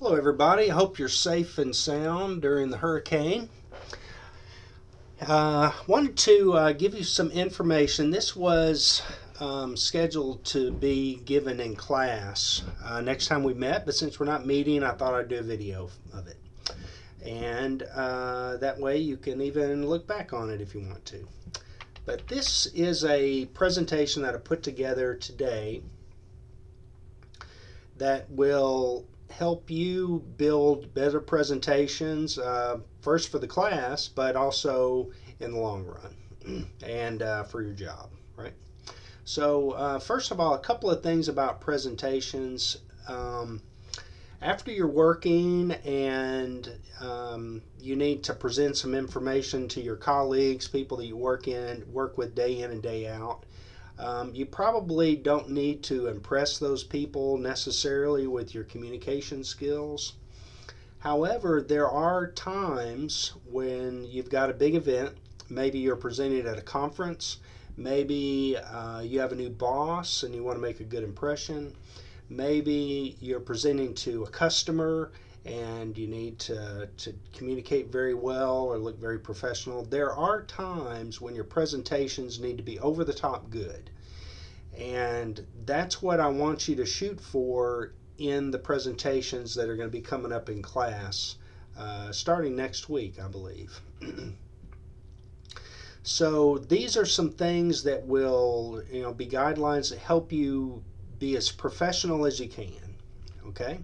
Hello, everybody. I hope you're safe and sound during the hurricane. Wanted to give you some information. This was scheduled to be given in class next time we met, but since we're not meeting, I thought I'd do a video of it. And that way you can even look back on it if you want to. But this is a presentation that I put together today that will help you build better presentations, first for the class, but also in the long run and for your job, right? So, first of all, a couple of things about presentations. Um, After you're working and you need to present some information to your colleagues, people that you work with day in and day out, you probably don't need to impress those people necessarily with your communication skills. However, there are times when you've got a big event. Maybe you're presenting at a conference. Maybe you have a new boss and you want to make a good impression. Maybe you're presenting to a customer and you need to communicate very well or look very professional. There are times when your presentations need to be over the top good. And that's what I want you to shoot for in the presentations that are going to be coming up in class starting next week, I believe. So these are some things that will, be guidelines that help you be as professional as you can. Okay.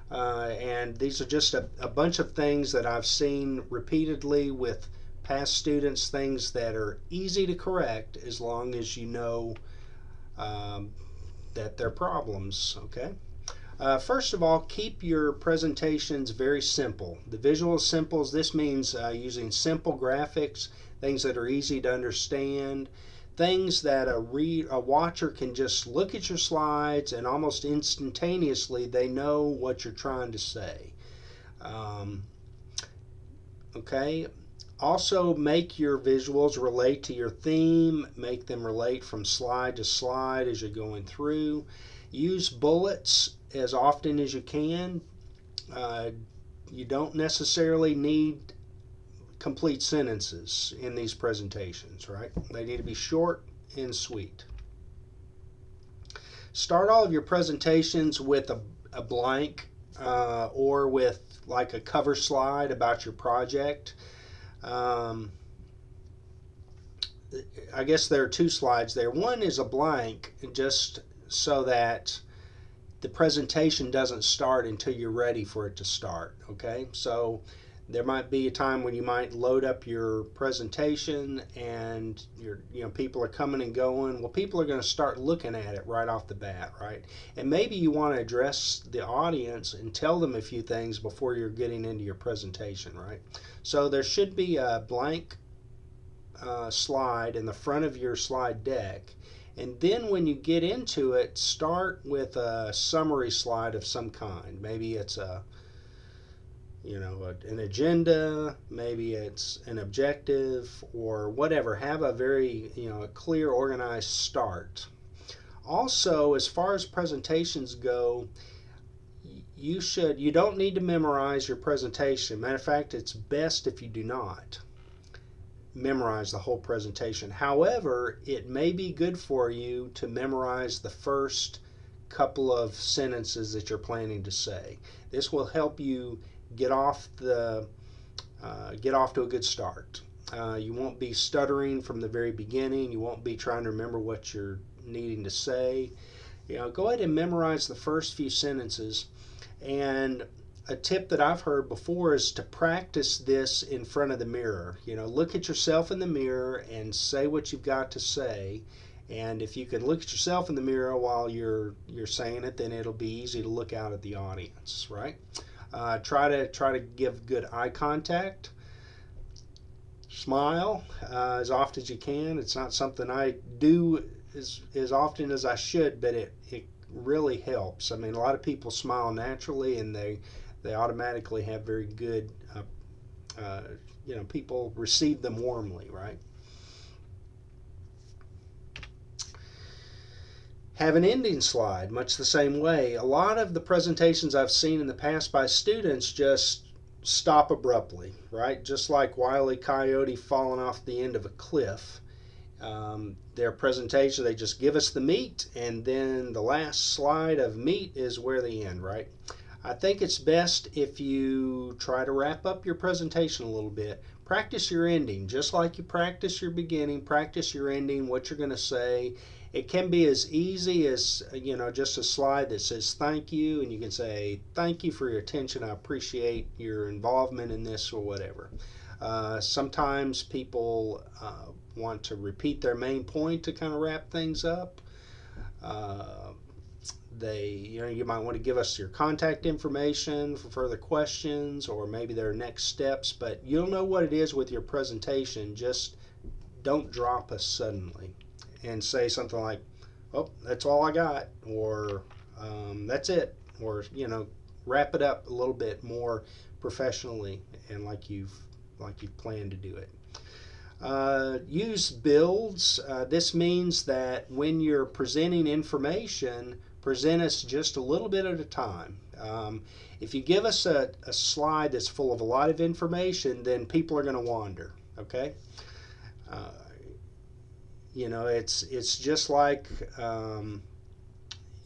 And these are just a bunch of things that I've seen repeatedly with past students, things that are easy to correct as long as you know um, that they're problems. Okay. First of all, keep your presentations very simple. The visual simples, this means using simple graphics, things that are easy to understand, things that a watcher can just look at your slides and almost instantaneously they know what you're trying to say. Um, okay. Also, make your visuals relate to your theme, make them relate from slide to slide as you're going through. Use bullets as often as you can. Uh, you don't necessarily need complete sentences in these presentations, right? They need to be short and sweet. Start all of your presentations with a blank or with like a cover slide about your project. Um, I guess there are two slides there. One is a blank, just so that the presentation doesn't start until you're ready for it to start. Okay, so there might be a time when you might load up your presentation and people are coming and going. Well, people are going to start looking at it right off the bat, right? And maybe you want to address the audience and tell them a few things before you're getting into your presentation, right? So there should be a blank slide in the front of your slide deck. And then when you get into it, start with a summary slide of some kind. Maybe it's an agenda, maybe it's an objective or whatever. Have a very, a clear, organized start. Also, as far as presentations go, you don't need to memorize your presentation. Matter of fact, it's best if you do not memorize the whole presentation. However, it may be good for you to memorize the first couple of sentences that you're planning to say. This will help you get off to a good start. You won't be stuttering from the very beginning. You won't be trying to remember what you're needing to say. Go ahead and memorize the first few sentences. And a tip that I've heard before is to practice this in front of the mirror. Look at yourself in the mirror and say what you've got to say. And if you can look at yourself in the mirror while you're saying it, then it'll be easy to look out at the audience, right? Try to give good eye contact. Smile as often as you can. It's not something I do as often as I should, but it really helps. I mean, a lot of people smile naturally, and they automatically have very good, people receive them warmly, right? Have an ending slide, much the same way. A lot of the presentations I've seen in the past by students just stop abruptly, right? Just like Wile E. Coyote falling off the end of a cliff. Their presentation, they just give us the meat, and then the last slide of meat is where they end, right? I think it's best if you try to wrap up your presentation a little bit. Practice your ending, just like you practice your beginning, practice your ending, what you're going to say. It can be as easy as, just a slide that says thank you, and you can say, thank you for your attention, I appreciate your involvement in this, or whatever. Sometimes people want to repeat their main point to kind of wrap things up. You might want to give us your contact information for further questions, or maybe their next steps, but you'll know what it is with your presentation. Just don't drop us suddenly and say something like, oh, that's all I got, or that's it, or wrap it up a little bit more professionally and like you've planned to do it. Use builds. This means that when you're presenting information, present us just a little bit at a time. If you give us a slide that's full of a lot of information, then people are going to wander. Okay. It's just like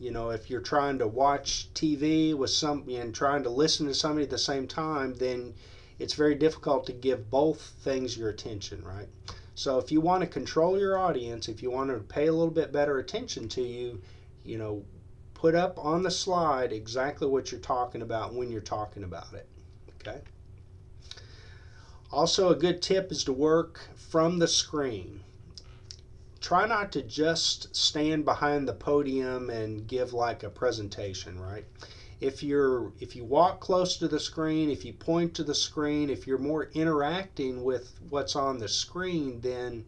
if you're trying to watch TV with and trying to listen to somebody at the same time, then it's very difficult to give both things your attention, right? So if you want to control your audience, if you want to pay a little bit better attention to you, put up on the slide exactly what you're talking about when you're talking about it. Okay. Also, a good tip is to work from the screen. Try not to just stand behind the podium and give like a presentation, right? If you walk close to the screen, if you point to the screen, if you're more interacting with what's on the screen, then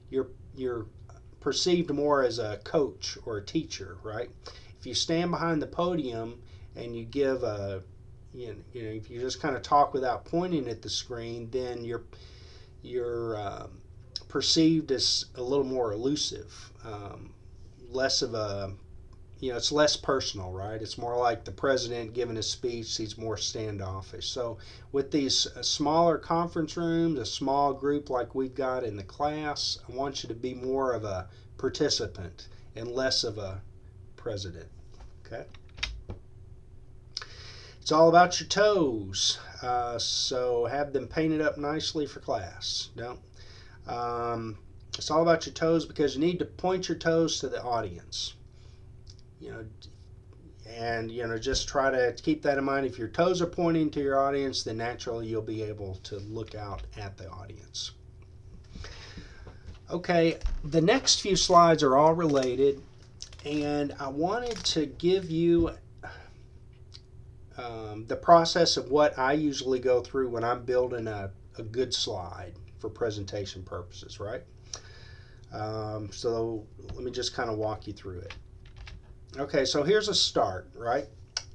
you're perceived more as a coach or a teacher, right? If you stand behind the podium and you give if you just kind of talk without pointing at the screen, then you're perceived as a little more elusive, less of a, it's less personal, right? It's more like the president giving a speech. He's more standoffish. So with these smaller conference rooms, a small group like we've got in the class, I want you to be more of a participant and less of a president. Okay. It's all about your toes. So have them painted up nicely for class. It's all about your toes because you need to point your toes to the audience. Just try to keep that in mind. If your toes are pointing to your audience, then naturally you'll be able to look out at the audience. Okay, the next few slides are all related, and I wanted to give you the process of what I usually go through when I'm building a good slide for presentation purposes, right? So let me just kind of walk you through it. Okay, so here's a start, right?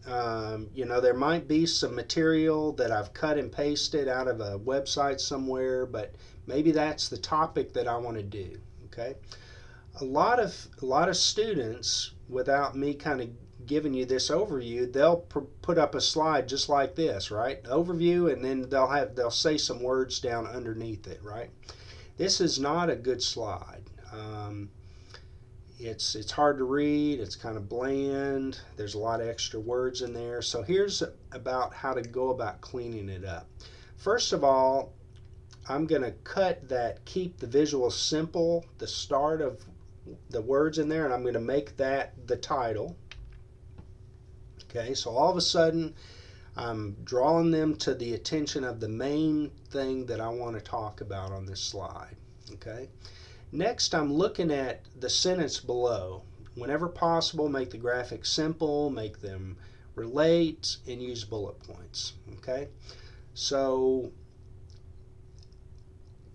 There might be some material that I've cut and pasted out of a website somewhere, but maybe that's the topic that I want to do, okay? A lot of students, without me kind of giving you this overview, they'll put up a slide just like this, right? Overview, and then they'll say some words down underneath it, right? This is not a good slide. It's hard to read. It's kind of bland. There's a lot of extra words in there. So here's about how to go about cleaning it up. First of all, I'm going to cut that keep the visual simple, the start of the words in there, and I'm going to make that the title. Okay, so all of a sudden I'm drawing them to the attention of the main thing that I want to talk about on this slide. Okay. Next, I'm looking at the sentence below. Whenever possible, make the graphics simple, make them relate, and use bullet points. Okay, so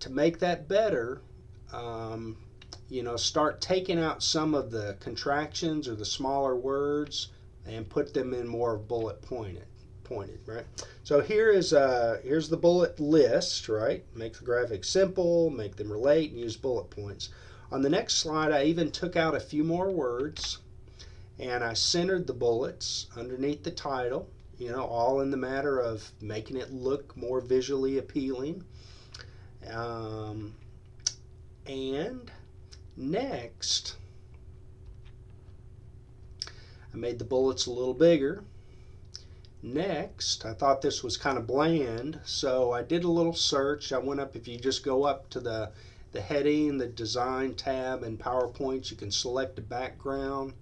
to make that better, start taking out some of the contractions or the smaller words and put them in more bullet pointed, right? So here's the bullet list, right? Make the graphics simple, make them relate, and use bullet points. On the next slide, I even took out a few more words, and I centered the bullets underneath the title, all in the matter of making it look more visually appealing. Um, and next, I made the bullets a little bigger. Next, I thought this was kind of bland, so I did a little search. I went up, if you just go up to the heading, the design tab in PowerPoint, you can select a background,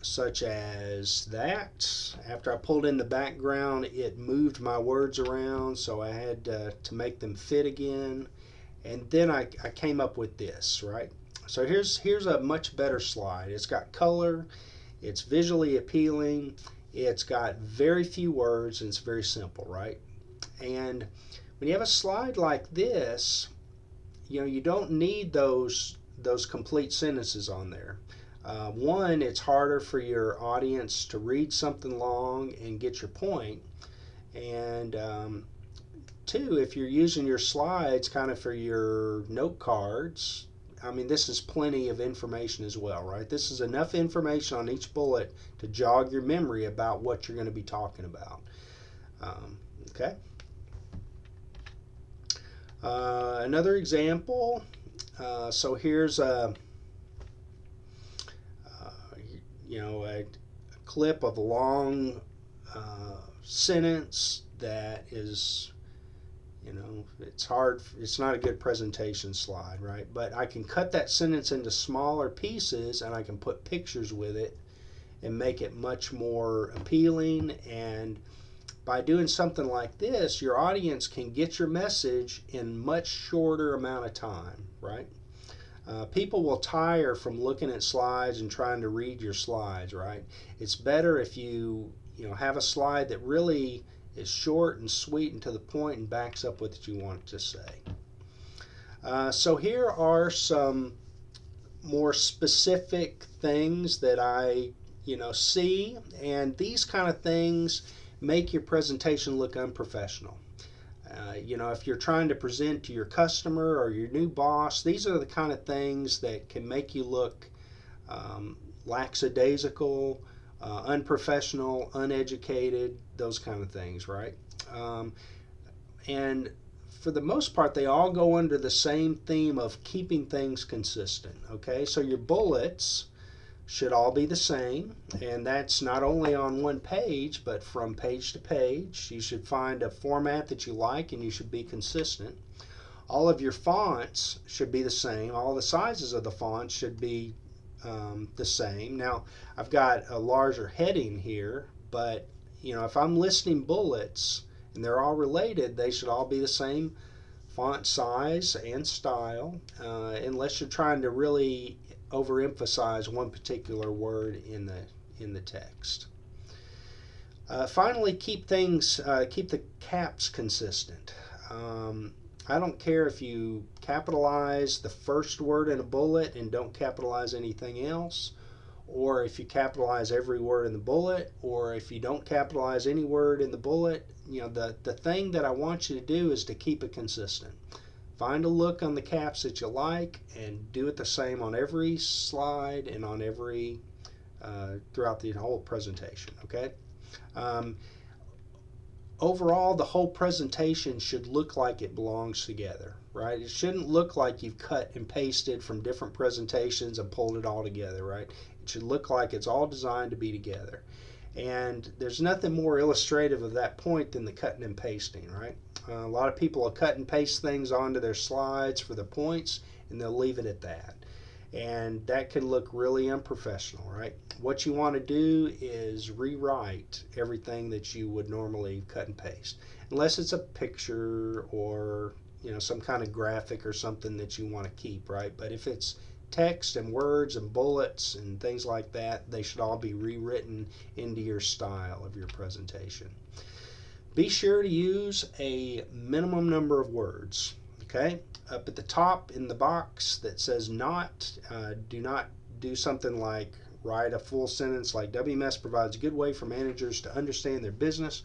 such as that. After I pulled in the background, it moved my words around, so I had to make them fit again. And then I came up with this, right? So here's a much better slide. It's got color, it's visually appealing, it's got very few words, and it's very simple, right? And when you have a slide like this, you don't need those complete sentences on there. One, it's harder for your audience to read something long and get your point. And two, if you're using your slides kind of for your note cards, I mean, this is plenty of information as well, right? This is enough information on each bullet to jog your memory about what you're going to be talking about. Okay. Another example. So here's a clip of a long sentence that is, it's hard, it's not a good presentation slide, right? But I can cut that sentence into smaller pieces and I can put pictures with it and make it much more appealing. And by doing something like this, your audience can get your message in much shorter amount of time, right? People will tire from looking at slides and trying to read your slides, right? It's better if you have a slide that really is short and sweet and to the point and backs up what you want to say. So here are some more specific things that I see, and these kind of things make your presentation look unprofessional. If you're trying to present to your customer or your new boss, these are the kind of things that can make you look lackadaisical, unprofessional, uneducated, those kind of things, right? And for the most part, they all go under the same theme of keeping things consistent, okay? So your bullets should all be the same, and that's not only on one page, but from page to page. You should find a format that you like, and you should be consistent. All of your fonts should be the same. All the sizes of the fonts should be the same. Now, I've got a larger heading here, but if I'm listing bullets and they're all related, they should all be the same font size and style, unless you're trying to really overemphasize one particular word in the text. Finally, keep the caps consistent. I don't care if you capitalize the first word in a bullet and don't capitalize anything else, or if you capitalize every word in the bullet, or if you don't capitalize any word in the bullet. The thing that I want you to do is to keep it consistent. Find a look on the caps that you like and do it the same on every slide and on every throughout the whole presentation, okay? Overall, the whole presentation should look like it belongs together, right? It shouldn't look like you've cut and pasted from different presentations and pulled it all together, right? It should look like it's all designed to be together. And there's nothing more illustrative of that point than the cutting and pasting, right? A lot of people will cut and paste things onto their slides for the points, and they'll leave it at that. And that can look really unprofessional, right? What you want to do is rewrite everything that you would normally cut and paste, unless it's a picture or some kind of graphic or something that you want to keep, right? But if it's text and words and bullets and things like that, they should all be rewritten into your style of your presentation. Be sure to use a minimum number of words, okay? Up at the top in the box that says not, do not do something like write a full sentence like WMS provides a good way for managers to understand their business.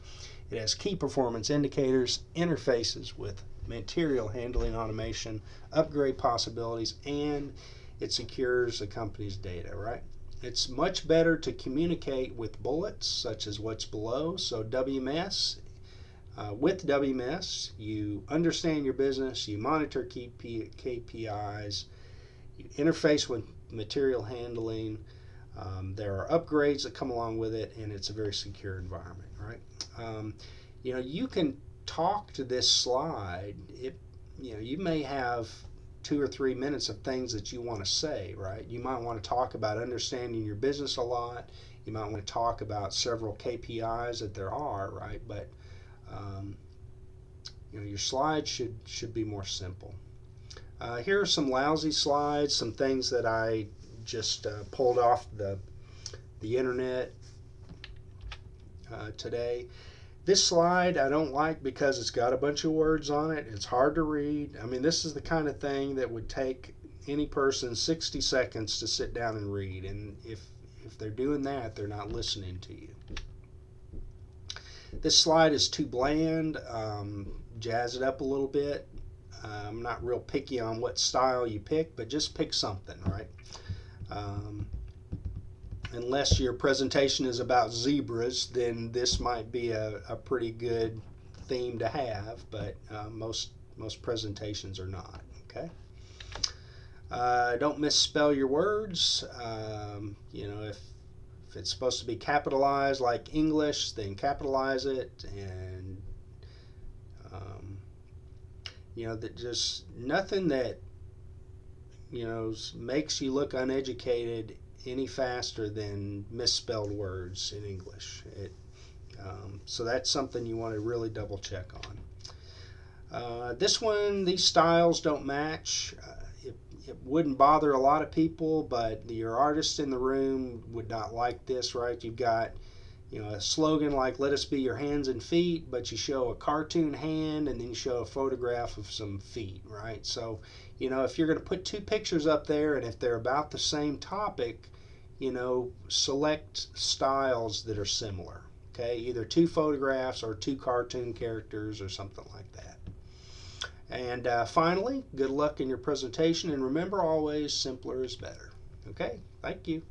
It has key performance indicators, interfaces with material handling automation, upgrade possibilities, and it secures the company's data, right? It's much better to communicate with bullets, such as what's below. So WMS, with WMS, you understand your business, you monitor KPIs, you interface with material handling. There are upgrades that come along with it, and it's a very secure environment, right? You can talk to this slide. You may have 2 or 3 minutes of things that you want to say, right? You might want to talk about understanding your business a lot. You might want to talk about several KPIs that there are, right? But um, your slides should be more simple. Here are some lousy slides, some things that I just pulled off the internet today. This slide I don't like because it's got a bunch of words on it. It's hard to read. I mean, this is the kind of thing that would take any person 60 seconds to sit down and read. And if they're doing that, they're not listening to you. This slide is too bland. Jazz it up a little bit. I'm not real picky on what style you pick, but just pick something, right? Unless your presentation is about zebras, then this might be a pretty good theme to have, but most presentations are not. Okay. Don't misspell your words. If it's supposed to be capitalized like English, then capitalize it, and that just nothing that makes you look uneducated any faster than misspelled words in English. So that's something you want to really double check on. These styles don't match. It wouldn't bother a lot of people, but your artist in the room would not like this, right? You've got a slogan like "Let us be your hands and feet," but you show a cartoon hand and then you show a photograph of some feet, right? So if you're going to put two pictures up there and if they're about the same topic, select styles that are similar. Okay, either two photographs or two cartoon characters or something like that. And finally, good luck in your presentation, and remember always, simpler is better. Okay, thank you.